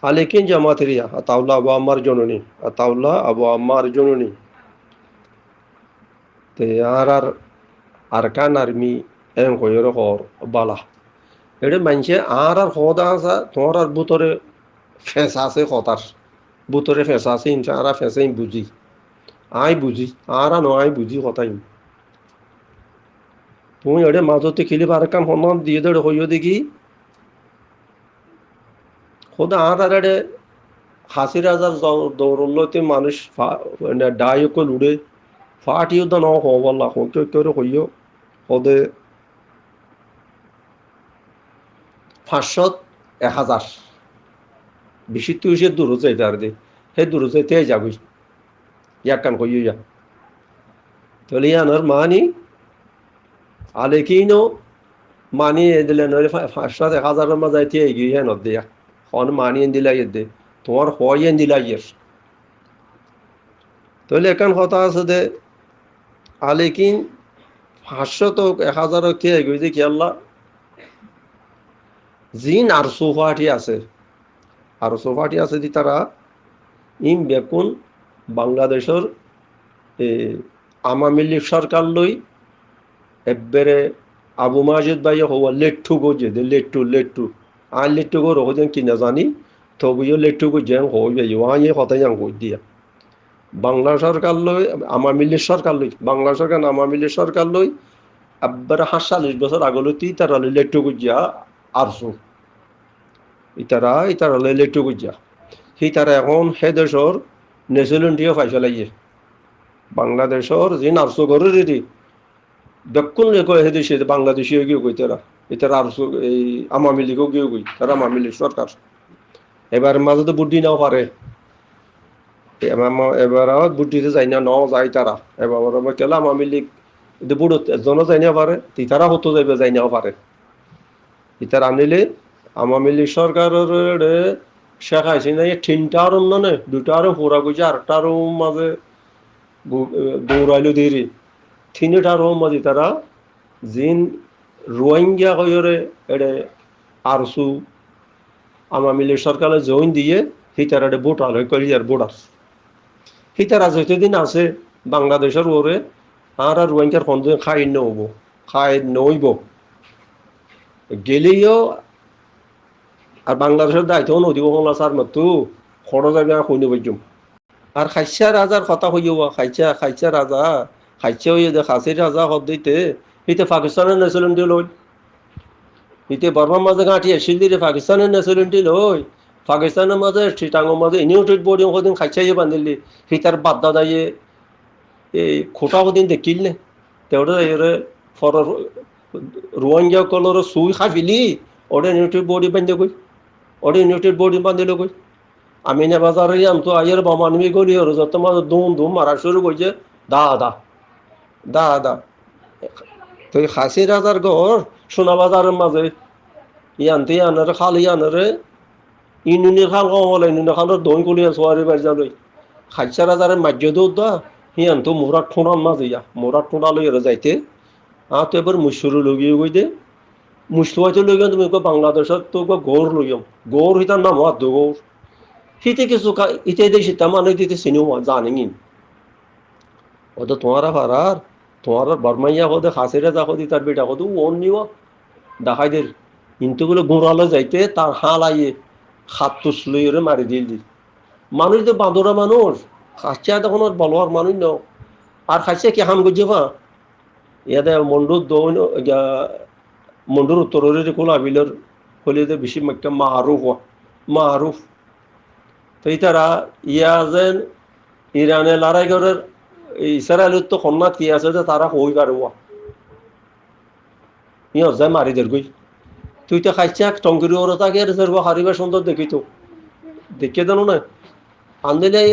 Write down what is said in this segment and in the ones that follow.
আলেকিন জামাতেরিয়া আতাউল্লাহ আবু আম্মার জননী আতাউল্লাহ আবু আম্মার জননী তে আর আরকান আর্মি এন কইরে হর বালা এটা মানছে আর হদা আছে তোমার আর বুতরে ফেঁসা আছে কথার বুতরে ফেঁসা আছে ইনসা আর ফেঁসাই বুঝি আই বুঝি আর নয় বুঝি কথাই তুমি এটা মাজতে খেলি আর কান সন্মান দিয়ে দেড় হইও দেখি খোদা আর এড়ে হাসির হাজার দৌড়লতে মানুষ ডাইকল উড়ে ফাটিও তো ন হওয়াল্লা করে হইও ওদে 500 1000 বেশি তুই সে দূর যাইতে আর দে সেই দূর যাইতে যাবি ইয়াক কান কইও যা তাহলে ইয়ানোর মানি আলেকিনো মানি দিলে নইলে 500 1000 মা যাইতে এগিয়ে হ্যাঁ নদিয়া খন মানি দিলাই দে তোমার হয় দিলাই এর তাহলে একান কথা আছে দে আলেকিন 500 তো 1000 কে এগিয়ে যে কি আল্লাহ জিন আর সোফাটি আছে আর সোফাটি আছে দি তারা ইম বেকুন বাংলাদেশের আওয়ামী লীগ সরকার লই একবারে আবু মাজিদ ভাই হওয়া লেট্টু গজে দে লেট্টু আর লেট্টু গো রোজন কি না জানি তবুও লেট্টু গো যেন হইবে ওয়াই কথা জান কই দিয়া বাংলা সরকার লই আওয়ামী লীগ সরকার লই বাংলা সরকার আওয়ামী লীগ সরকার লই একবারে 47 বছর আগলতি তারা লেট্টু গজিয়া আরসু ইতারা লেট্টু গজিয়া সেই তারা এখন হে দেশর নেচুলেন্টিও ফাইসা লাগিয়ে বাংলাদেশের যে নার্সো ঘরের রেডি বেকুন রেখে হে দেশে বাংলাদেশিও গিয়ে কই তারা এটারা আরসো এই আওয়ামী লীগও গিয়ে কই তারা আওয়ামী লীগ সরকার এবার মাঝে তো বুদ্ধি নাও পারে এবার বুদ্ধিতে যাই না নাও যায় তারা এবার কেলা আওয়ামী লীগ বুড়ো এজনও যাই না পারে তারা হতো যাইবে যাই নাও পারে ইতার আনিলে আওয়ামী লীগ সরকারের শেখ হাসিনা তিনটার উন্নয়নে দুটারও পুরা গুছে আরটারও মাঝে দৌড়াইলো ধীরে তিনটারও মাঝে তারা জিন রোহিঙ্গা হয়ে এড়ে আরসু আওয়ামী লীগ সরকারে জয়েন দিয়ে হিতার এড়ে ভোটার হয়ে কলিয়ার ভোটার হিতারা যতদিন আছে বাংলাদেশের ওরে আর রোহিঙ্গার ফন্দ খাই নব খাই নইব গেলেও আর বাংলাদেশের দায়িত্ব নদীব বাংলা সার মতো খড় জায়গা কইনে বইজম আর খাইছা রাজার কথা হইব খাইছা রাজা খাইছা হইয়ে দে খাসির রাজা হদ দিতে হিতে পাকিস্তানের ন্যাশনালিটি লই হিতে বর্মার মাঝে গাঁটি এসিল দিলে পাকিস্তানের ন্যাশনালিটি লই পাকিস্তানের মাঝে চিটাঙ্গের মাঝে ইউনাইটেড বোর্ডিং কদিন খাইছাইয়ে বান্ধিলি হিতার বাদ্দা দাইয়ে এই খোটা কদিন দেখিল নে তেওটা ফর রোহিঙ্গা কলর সুই খাইলি ওটা ইউনাইটেড বোর্ডিং বান্ধে কই ওটা ইউনাইটেড বোর্ডিং বান্ধিলে কই আমি না বাজারে আম তো আয়ের বামানমি করি আর যত মাঝে ধুম মারা শুরু করছে দা তো খাসি রাজার ঘর সোনা বাজারের মাঝে ইয়ানতে আনারে খালি আনারে ইনুনি খান কমলে ইনুনি খানোর দই কলিয়া সোয়ারি বাড়ি যালই খাইছা রাজারে মাজ্য দৌদা হিয়ান তো মোরাট ঠোঁড়ার মাঝে যা মোরাট ঠোঁড়া লই যাইতে তো এবার মুসুরু লগিয়ে গই দে মুসলুয়াইতে লইয়া তুমি বাংলাদেশের তো গৌর লইয়াম গৌর হিতার নাম হাত গৌর হিতে কিছু ইতে দেশে মানে দিতে চিনিও জানিন ও তো তোমারা পারার তোমার বর্মাইয়া হদে খাসিরা যা হদি তার বেটা হদু ওন নিও ডাকাইদের ইন্তুগুলো গোড়ালে যাইতে তার হাল আইয়ে হাত তুস লইরে মারি দিল মানুষ তো বাঁদরা মানুষ খাসিয়া তখন বলোয়ার মানুষ ন আর খাসিয়া কি হাম করছে পা ইয়াতে মন্ডুর দৌন মন্ডুর উত্তরের কোলা বিলের হলিতে বেশি মারুফ তো তারা ইয়া যেন ইরানে লড়াই করে ইসরায়েলের তো কন্যাত কি আছে যে তারা কই পারব ইহত যায় মারি দের গই তুই তো খাইছা টঙ্গিরি ওরা তাকে হারিবার সুন্দর দেখি তো দেখিয়ে দেন না আনদিলে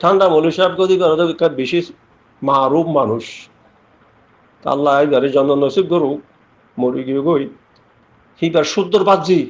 ঠান্ডা মৌলী সাহেব কদি বেশি মারুফ মানুষ আল্লাহ এবারে জন্ম নসিব গরু মরি গিয়ে গই সেইবার শুদ্ধর বাজি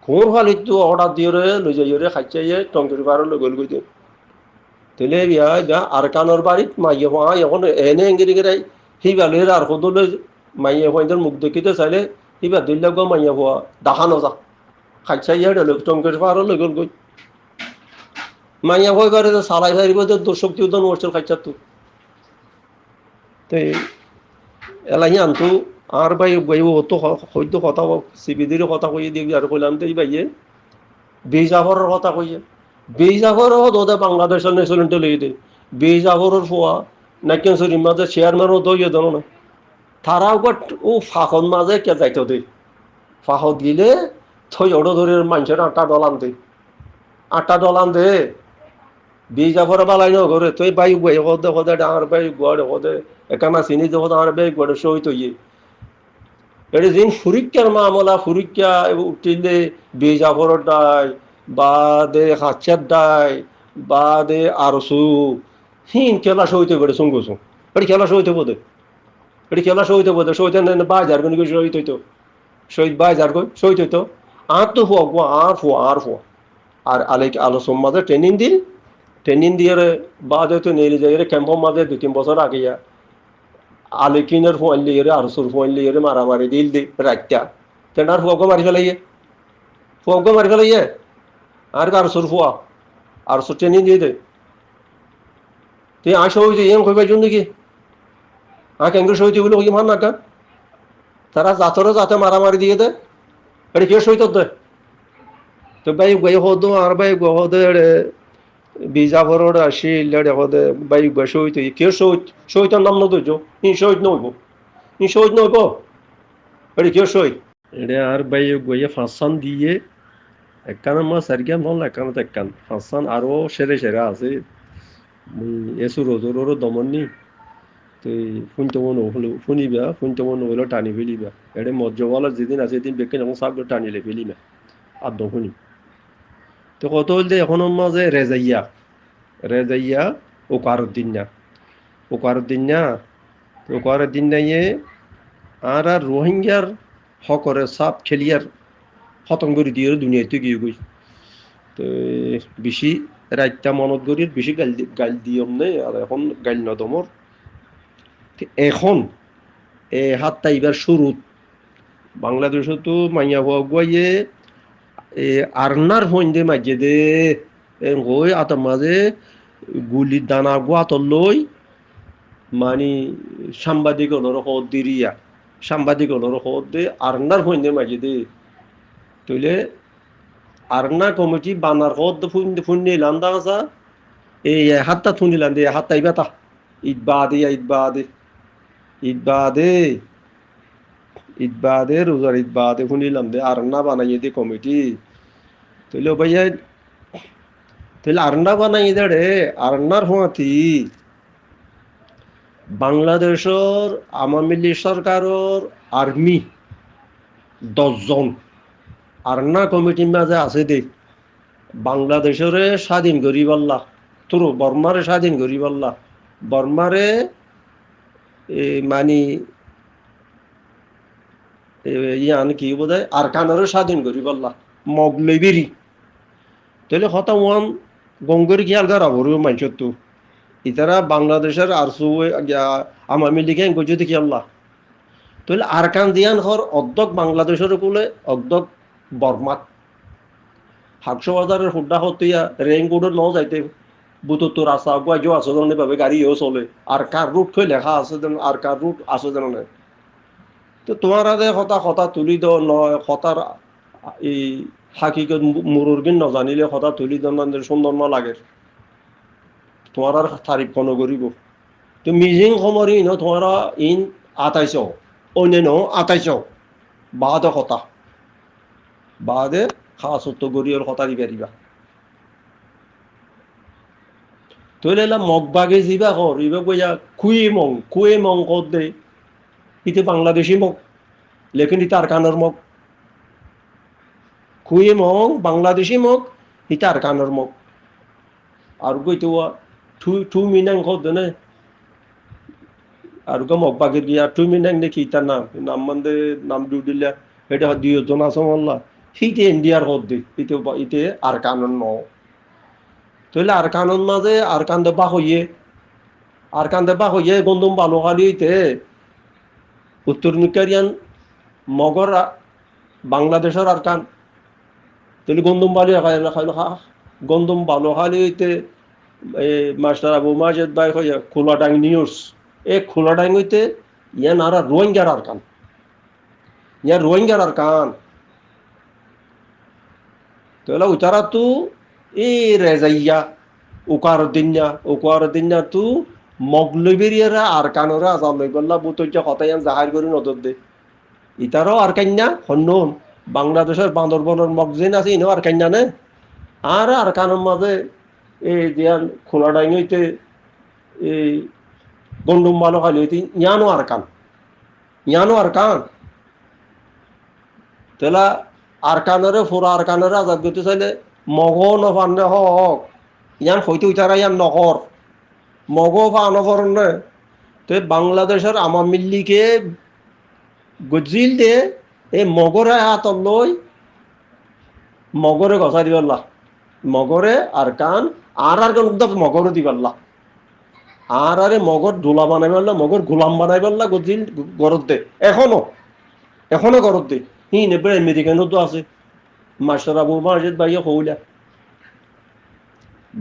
কোন ফালিত তো অর্ডার দিয়ে লই যাই খাইছে টঙ্গির পাড়ে গল গই তেলে বিয়া আর কানোর বাড়িত মাইয়ে হওয়া এখন এনে এঙ্গিরি গেরাই সেইবার আর কদলে মাইয়ে হওয়াদের মুখ দেখিতে চাইলে সেইবার দুই লাখ মাইয়ে হওয়া দেখানো যা খাইছা ইয়ার লোক টঙ্কের পারো লগল গই মাইয়া ভয় করে যে সালাই ফারিব যে দুঃশক্তি উদ্যান মরছিল খাইছা তো এলাহি আনতো আর ভাই ভাই ও তো হয়তো কথা সিবিদির কথা কইয়ে দিয়ে আর কইলাম তো এই ভাইয়ে বেজাফরের কথা কইয়ে বেজাফরও ওদের বাংলাদেশের ন্যাশনালিটি লই দে বেজাফরের ফোয়া নাকিয়ানসরির মাঝে চেয়ারম্যানও তো ইয়ে জানো না তারা বাট ও ফাঁকন মাঝে কে যাইতো দে ফাঁকত গিলে থই ওটা ধরে মানুষের 8টা দল আনতে 8টা দল আনতে বেজাফরে বালাই ন করে তুই ভাই বই হদে হদে ডাঙর ভাই গড় হদে একানা চিনি দে হদে আমার ভাই গড় সহিত ইয়ে এটা যেন ফুরিক্কার মামলা ফুরিক্কা উঠিলে বেজাফরের দায় বা দে হাচ্চার দায় বা দে আরসু হিন খেলা সহিতে করে সঙ্গসু এটি খেলা সহিতে বোধে এটি খেলা সহিতে বোধে সহিতে বাজার কোন সহিত হইতো শহীদ বাজার কই সহিত হইতো আর তো ফুয়া গো আর ফুয়া আর আলোচন মাঝে ট্রেনিং দিয়ে বাদে তো নিয়ে যাই ক্যাম্পর মাঝে 2-3 বছর আগে আলেকিনের ফোন লিয়ে আরসুর ফোন লিয়ে মারামারি দিল দি রাইতা তেনার ফুয়াকে মারি ফেলাইয়ে আর আরসুর ফুয়া আরসুর ট্রেনিং দিয়ে দে তুই আসো হইতে এম কইবার জন্য কি কেন্দ্র সহিত বলে ওই মান না তারা যাতে মারামারি দিয়ে দে এটা কে সহিত দে তো ভাই গাই হতো আর ভাই গহদে বিজাফরের আসিল হদে ভাই সহিত কে সহিতের নাম নদৈজ শহীদ নইব শহীদ নইব এটা কে শহীদ এটা আর ভাই গইয়ে ফাঁসান দিয়ে একখান মাছ সারিয়া নল একখানত একখান ফাঁসান আরো সেরা আছে এসু রোজোরও দমন নি তুই ফুনতমন হলো ফুনতমন হলো টানি ফেলিবা এটা মজ্জওয়ালার যেদিন আছে সেদিন বেকে যখন সাপ টানিলে ফেলিবা আর দখনি তো কত হইলে এখন মাঝে রেজাইয়া ওকারুদ্দিন নাইয়ে আর রোহিঙ্গার হকরে সাপ খেলিয়ার খতম করে দিয়ে দুনিয়াতে গিয়ে গই তো বেশি রাইতা মনত করি বেশি গাল দিয়ম নেই আর এখন গাল নদমর এখন হাত তাইবার শুরু বাংলাদেশে তো মাইয়া গুয়াইয়ে আরনার ফন্দে মাঝে দে গই আতার মাঝে গুলির দানা গুয়াতর লই মানে সাংবাদিক হদ দিরিয়া সাংবাদিক হদ দে আরনার ফন্দে মাঝে দে তইলে আরনা কমিটি বানার হদ ফুন্নি লান্দা আসা এই হাতটা থুনি লান্দে হাত তাইবা তা ঈদবাদে রোজার ঈদবাদে শুনিলাম দে আরনা বানাইয়ে দে কমিটি তইলে ভাইয়া তাহলে আরনা বানাই দে আরনার হুঁয়াতি বাংলাদেশের আওয়ামী লীগ সরকারের আর্মি 10 জন আরনা কমিটির মাঝে আছে দে বাংলাদেশের স্বাধীন করি পাল্লা তোর বর্মারে স্বাধীন করি পাল্লা বর্মারে মানে ইয়ান কি বোধ হয় আরকানেরও স্বাধীন করি পাল্লা মগলেবেরি তাহলে হতা ওয়ান গঙ্গরি খেয়াল করা ভরবে মানুষের তো ইতারা বাংলাদেশের আরসু আওয়ামী লীগে গজতে কি আল্লাহ তাহলে আরকান দিয়ান হর অর্ধক বাংলাদেশের কোলে অর্ধক বর্মাত 100,000 হুড্ডা হতিয়া রেইনকোটে ন যাইতে বুততো রাস্তা গুয়াইও আছে ধরনের ভাবে গাড়িও চলে আর কার রুট থই লেখা আছে যেন আর কার রুট আছে যেন না তো তোমার আগে কথা তুলি দ নয় কথার এই হাকিকত মুরুরগিন নজানিলে কথা তুলি দ সুন্দর ন লাগে তোমার আর তারিফ কোনো করিব তো মিজিং সমরি ন তোমার ইন 28 অন্যান্য 28 বাদে কথা বাদে খাসত্ব গরিয়র কথা দিবা তইলে মগবাগে যাবা কর ইবা কইয়া কুয়ে মং কর দে ইতে বাংলাদেশি মগ লেকিন ইতে আরকানের মগ কুয়ে মং বাংলাদেশি মগ ইতে আরকানের মগ আর কইতে টু মিনাং কর দে না আর মগবাগে গিয়া টু মিনাং দেখি তার নাম মানে নাম দিলে এটা 2 জন আছে মল্লা সেইতে ইন্ডিয়ার কর দে ইতে আরকানের ন তইলে আরকানের মাঝে আরকান দে হইয়ে গন্দম বালুকালিতে উত্তর নিকারিয়ান মগর বাংলাদেশের আরকান তাহলে গন্দম বালি খাইলো গন্দম ভালো খালি হইতে এই মাস্টার আবু মাজেদ ভাই হইয়া খোলাডাং নিউজ এই খোলাডাং হইতে ইয়ান আর রোহিঙ্গার আর কান ইয়ার রোহিঙ্গার আর কান তাহলে উতারা তু এই রেজাইয়া উকার দিনা তু মগলবেরিয়ারা আর কানরা আজাব লই বললা বুতইটা কথায়ান জাহার করি নজর দে ইতারও আর কান্না হন্নুন বাংলাদেশের বান্দরবনের মগজিন আছে ইনো আর কান্না নে আর কানের মাঝে এই যে খোলা ডাইং হইতে এই গন্ডুম ভালো খালি হইতে ইয়ানো আর কান তেলা আর কানরে ফোরা আর কানরে আজাদ করতে চাইলে মগ নফান্নে হক ইয়ান হইতে উইতারা ইয়ান নহর মগ ফানফর নে তো বাংলাদেশের আমার মিল্লিকে গজিল দে এই মগরে হাত লই মগরে গছা দিবাল্লা মগরে আর কান আর কান উদ্যাপ মগরে দিবাল্লা আর আরে মগর ধুলা বানাই পারলা মগর গোলাম বানাই পারলা গজিল গরত দে এখনো গরত দে হি নেবে আমেরিকানও তো আছে মাস্টার আবু মাজেদ ভাইয়া হইলা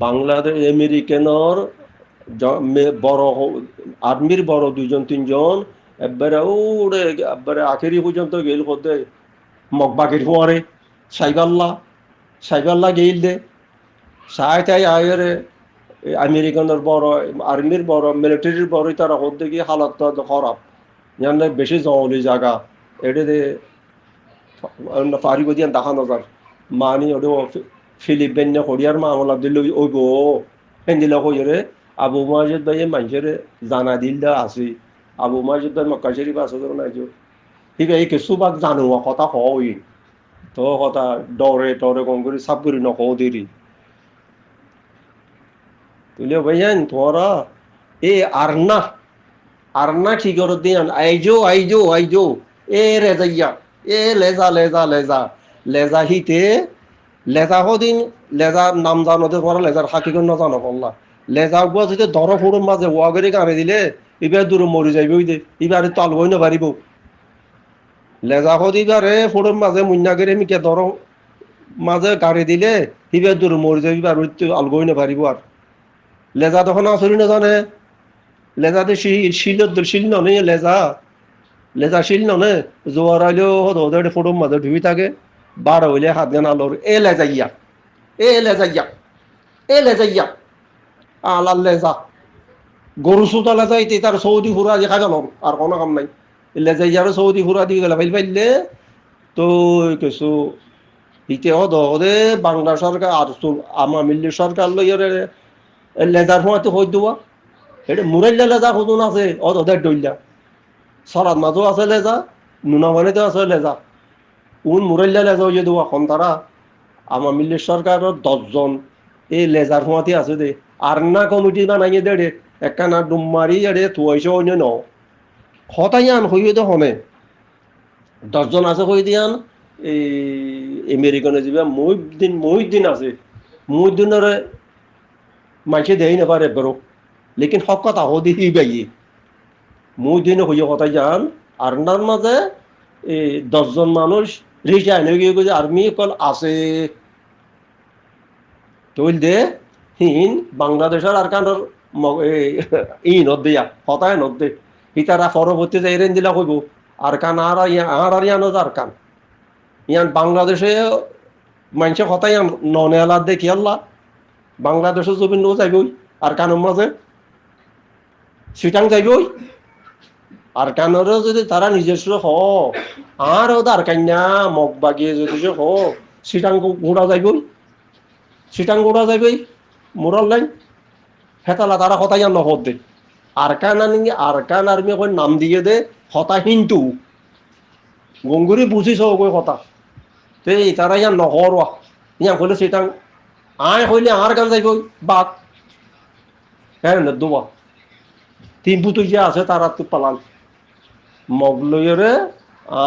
বাংলাদেশ আমেরিকানর বড় আর্মির বড় 2-3জন একবারে ওরে একবারে আখেরি পর্যন্ত গেল করতে মগবাগের পরে সাইবাল্লা গেল দে তাই আয়েরে আমেরিকানের বড় আর্মির বড় মিলিটারির বড় তারা হতে গিয়ে হালত খারাপ জানলে বেশি জঙ্গলি জায়গা এটা পারিব দিয়ে দেখানো যার মানি ওটা ফিলিপাইন কোরিয়ার মামলা দিল ওই গো দিল কইরে আবু মাজেদ ভাই মানুষের জানা দিল দা আছে আবু মাজেদ ভাই মক্কা শরীফ আছে নাই ঠিক আছে কিছু বাক জানো কথা হয় তো কথা ডরে টরে কম করে সাপ করি নকও দেরি তুলে ভাইয়ান তোরা এ আরনা কি করে দিয়ান আইজো এ রেজাইয়া এ লেজা হিতে লেজা হদিন লেজার নাম জানোতে পরে লেজার হাকিগর না জানো বললা লেজা উপর যদি ধর ফুড়ুর মাঝে ওয়াগরি গানে দিলে এবার দূরে মরি যাইব দে এবার তালবই না পারিব লেজা হদি গারে ফুড়ুর মাঝে মুন্নাগেরে মিকে ধর মাঝে গাড়ি দিলে এবার দূরে মরি যাইব আর আলগই না পারিব আর লেজা তখন আসরি না জানে লেজাতে শিল ননে লেজা শিল ননে জোয়ার আইলেও ওদের ফুড়ুর মাঝে ঢুই থাকে বার হইলে হাত গান আলোর এ লেজাইয়া আলার লেজা গরু সুতা লেজাইতে তার সৌদি ফুরা যে খাই গেল আর কোনো কাম নাই লেজাইয়ারও সৌদি ফুরা দিয়ে গেলে পাইলে তো কিছু ইতে ওদে বাংলা সরকার আর আমার মিল্লি সরকার লইয়ারে লেজার ফোঁয়াতে হই দেওয়া এটা মুরাইল্লা লেজা খুঁজুন আছে ওদের ডইল্লা সরাত মাঝও আছে লেজা নুনামানিতেও আছে লেজা মুরাইল্লা লেজা হইয়া দেওয়া এখন তারা আমার মিল্লি সরকারের 10জন এই লেজার ফোঁয়াতে আছে দে আর না কমিটি বানাইয়ে দে একখানা ডুম মারি এড়ে তুয়াইছে অন্য ন হতাইয়ান হইয়ে তো হনে 10জন আছে হই দিয়ান এই আমেরিকানে যাবে মহিউদ্দিন আছে মহিউদ্দিনের মাইকে দেই না পারে বেরো লেকিন হক কথা হদি বাই মহিউদ্দিনে হইয়ে হতাই যান আর নার মাঝে এই 10জন মানুষ রিজাইন হয়ে গিয়ে আর্মি কল আছে তৈল দে হিন বাংলাদেশের আর কান্ডর ই নদ্দেয়া হতায় নদ্দে হিতারা পরবর্তী যে এরেন দিলা কইব আর কান আর ইয়ানো আর কান ইয়ান বাংলাদেশে মানুষে হতাই ননে আলাদ দেখি আল্লাহ বাংলাদেশের জমি নো যাইবই আর কানের মাঝে সিটাং যাইবই আর কানেরও যদি তারা নিজস্ব হ আর ওদার কান্যা মগ বাগিয়ে যদি হ সিটাং গোড়া যাইবই মোরাল লাইন হেতালা তারা হতাই নহত দে আর কান আর্মি এখন নাম দিয়ে দে হতা হিন্তু গঙ্গুরি বুঝিছ কই কথা তে তারা ইয়ান নহরওয়া ইয়া কইলে সিটাং আয় হইলে আর গান যাইবই বাদ হ্যাঁ না দোয়া 3 পুতুই যে আছে তারা তো পালাল মগ লইরে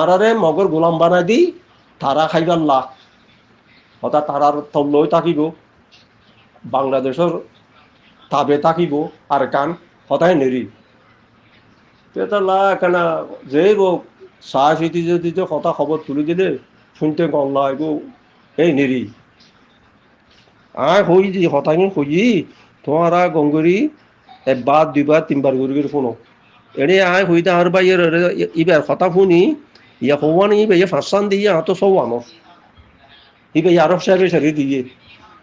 আরে মগর গোলাম বানাই দি তারা খাইবার লা হতা তারার তল্লই থাকিব বাংলাদেশের তাবে থাকিব আর কান হতাই নেরি তেতালা কেনা যে চাই চিতি যদি কথা খবর তুলি দিলে শুনতে গল্লা এগো এই নেরি আয় হই দি হতাঙ্গি হই তোমার গঙ্গরি একবার দুইবার তিনবার করে ফোনো এনে আয় হইতে আর বাইয়ের ইবার কথা শুনি ইয়া হওয়ানি ইয়ে ফাঁসান দিয়ে তো সব আনো ইবে আরব সাহেবের সারি দিয়ে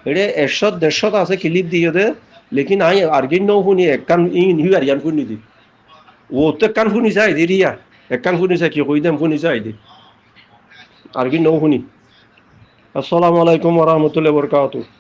এড়ে 100-150 আছে ক্লিপ দিয়ে দে লেকিন আই আর্গিন নৌ শুনি এক কান ই আরিয়ান শুনি দি ও তো এক কান শুনি চাই দিরিয়া এক কান শুনি চাই কি কই দাম শুনি চাই দি আর্গিন নৌ শুনি আসসালামু আলাইকুম ওয়া রাহমাতুল্লাহি ওয়া বারাকাতুহু